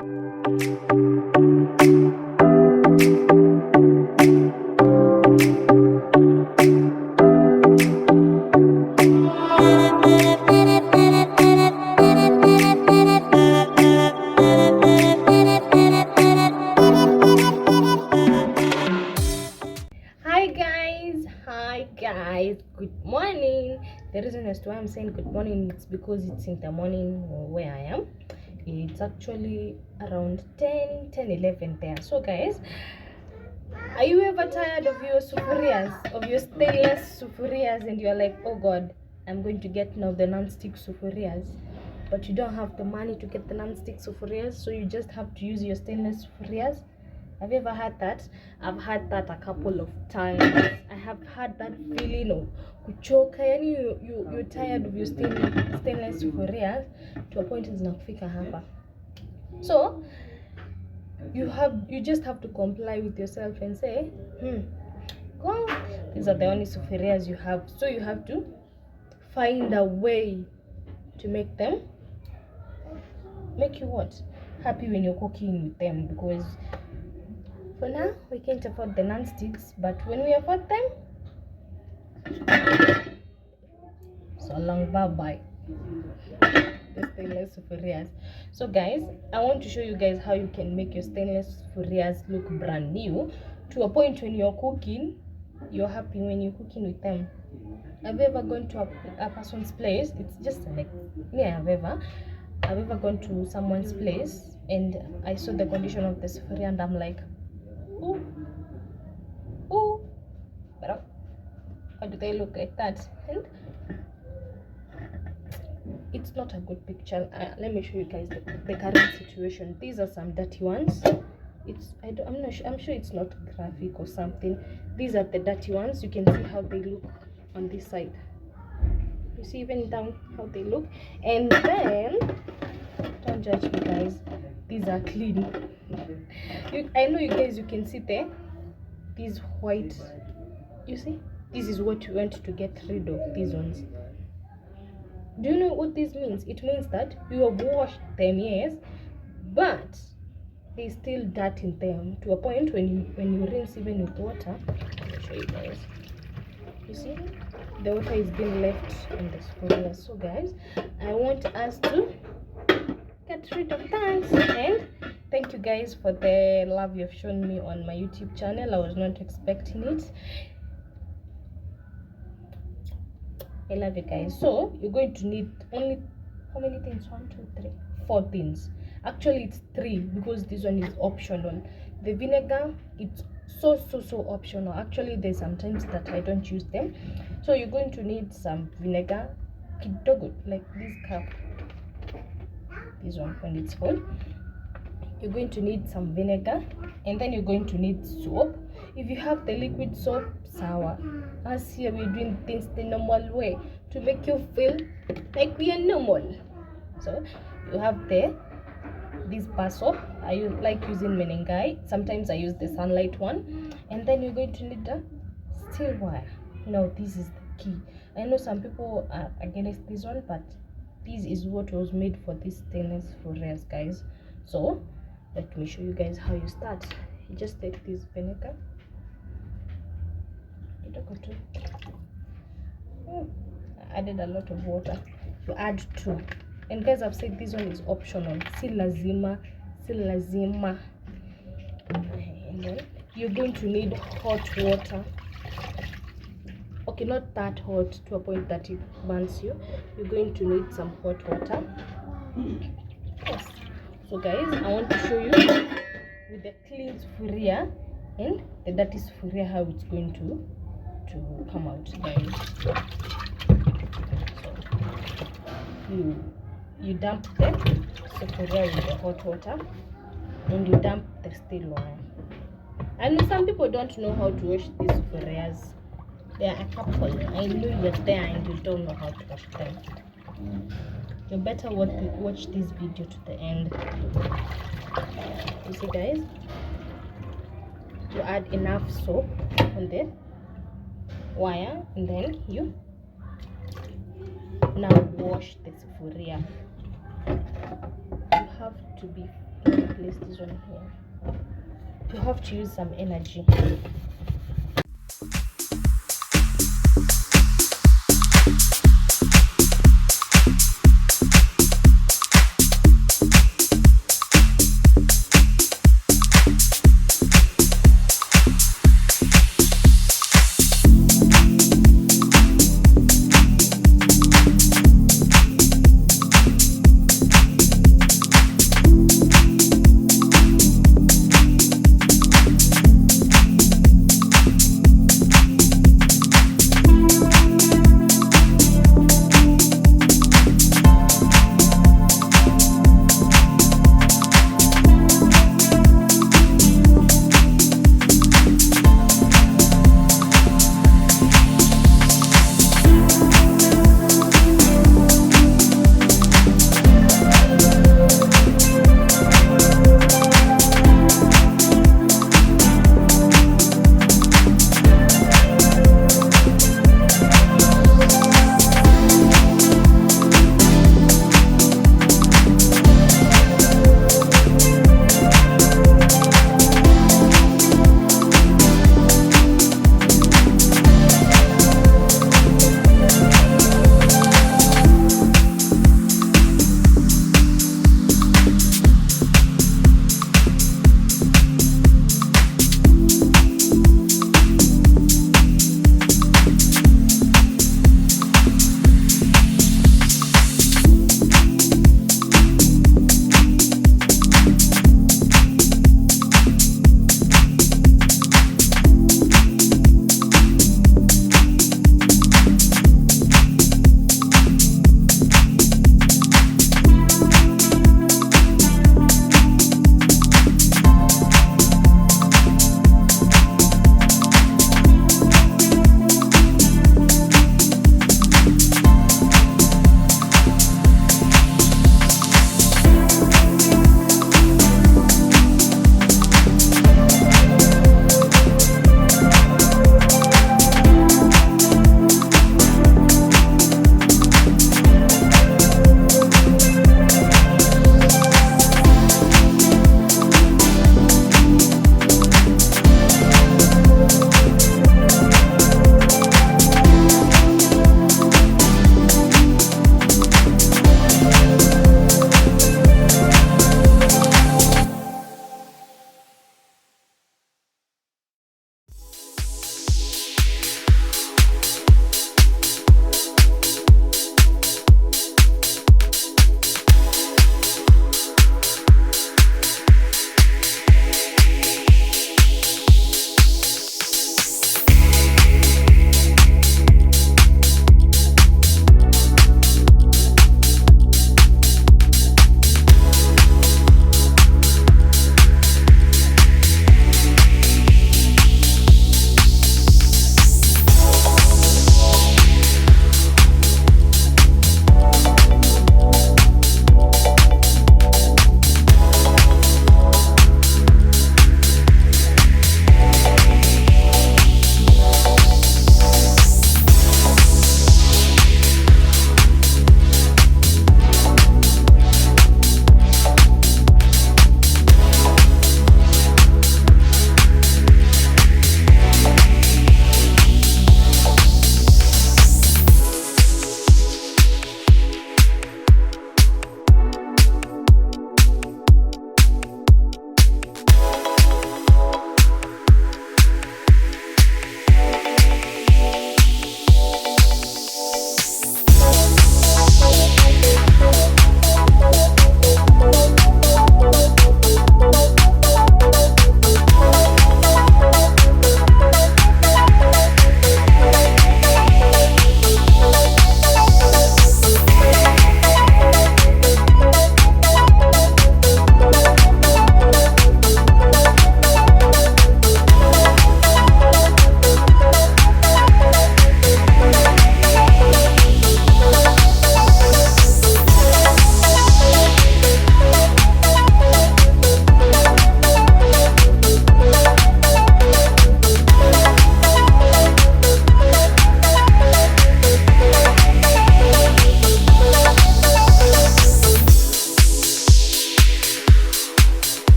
Hi guys, good morning. The reason as to why I'm saying good morning is because it's in the morning where I am. It's actually around 11 there. So guys, are you ever tired of your sufurias, of your stainless sufurias, and you're like, oh god, I'm going to get now the non-stick sufurias, but you don't have the money to get the non-stick sufurias, so you just have to use your stainless sufurias? Have you ever had that? I've had that a couple of times. I have had that feeling of kuchoka, yani you're tired of your stainless sufurias to a point zinakufika hapa. So you just have to comply with yourself and say, go, these are the only sufurias you have, so you have to find a way to make you what? Happy when you're cooking with them, because for now we can't afford the non-sticks, but when we afford them, so long, bye bye. The stainless sufurias. So guys, I want to show you guys how you can make your stainless sufurias look brand new, to a point when you're cooking, you're happy when you're cooking with them. Have you ever gone to a person's place? It's just like me. I've ever gone to someone's place and I saw the condition of the sufuria and I'm like, oh, but how do they look like that? And it's not a good picture. Let me show you guys the current situation. These are some dirty ones. I'm sure it's not graphic or something. These are the dirty ones. You can see how they look on this side. You see even down how they look. And then, don't judge me guys, these are clean. I know you guys, you can see there, these white, you see, this is what you want to get rid of, these ones. Do you know what this means? It means that you have washed them, yes, but there's still dirt in them, to a point when you rinse even with water. I'll show you guys. You see, the water is being left in the sufurias. So guys, I want us to get rid of that. And thank you guys for the love you've shown me on my YouTube channel. I was not expecting it. I love it guys. So you're going to need only, how many things? 1, 2, 3, 4 things. Actually it's 3, because this one is optional. The vinegar, it's so optional. Actually there's sometimes that I don't use them. So you're going to need some vinegar, kidogo, like this cup, this one when it's full. You're going to need some vinegar, and then you're going to need soap. If you have the liquid soap, sour. As here we're doing things the normal way to make you feel like we are normal. So you have this bar soap. I like using menengai. Sometimes I use the sunlight one. And then you're going to need the steel wire. Now this is the key. I know some people are against this one, but this is what was made for this stainless sufurias guys. So let me show you guys how you start. You just take this vinegar. I added a lot of water. You add 2. And guys, I've said this one is optional. Si lazima. And then you're going to need hot water. Okay, not that hot to a point that it burns you. You're going to need some hot water. Yes. So guys, I want to show you with the clean sufuria and the dirty sufuria how it's going to come out guys. So you dump the sufuria with the hot water and you dump the steel wire. And some people don't know how to wash these sufurias. There are a couple. I know you're there and you don't know how to wash them. You better watch this video to the end. You see guys, you add enough soap on the wire, and then you now wash the sufuria. You have to be Let me place this one here. You have to use some energy.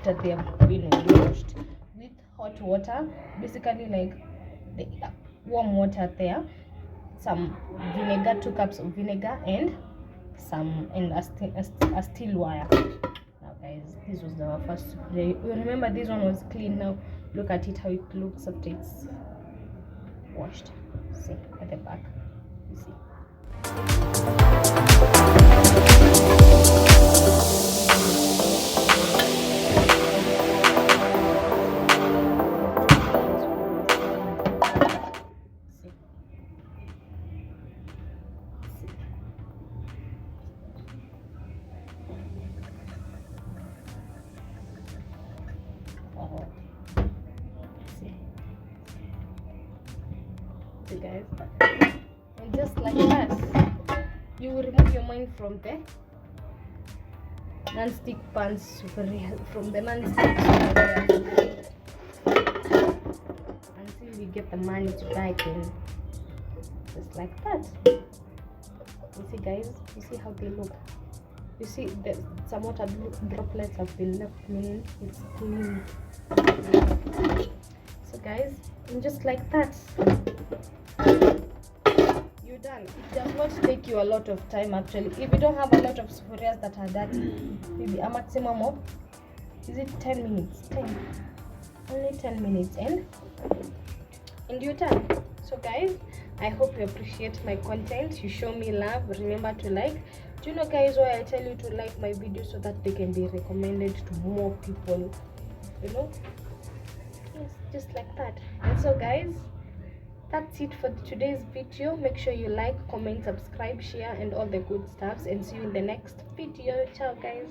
after they have been washed with hot water, basically like the warm water there, some vinegar, 2 cups of vinegar, and a steel wire. Now guys, this was our first day. Remember, this one was clean. Now look at it, how it looks after it's washed. See at the back, you see. See guys, and just like that, you will remove your mind from the non-stick pans, from the non-stick until you get the money to buy them. Just like that. You see guys, you see how they look. You see that some water droplets have been left, meaning it's clean. So guys, and just like that, you're done. It does not take you a lot of time actually. If you don't have a lot of sufurias that are dirty, maybe a maximum of, is it 10 minutes? 10, only 10 minutes, and you're done. So guys, I hope you appreciate my content, you show me love. Remember to like. Do you know guys why I tell you to like my videos? So that they can be recommended to more people, you know. Yes, just like that. And so guys, that's it for today's video. Make sure you like, comment, subscribe, share, and all the good stuffs, and see you in the next video. Ciao guys.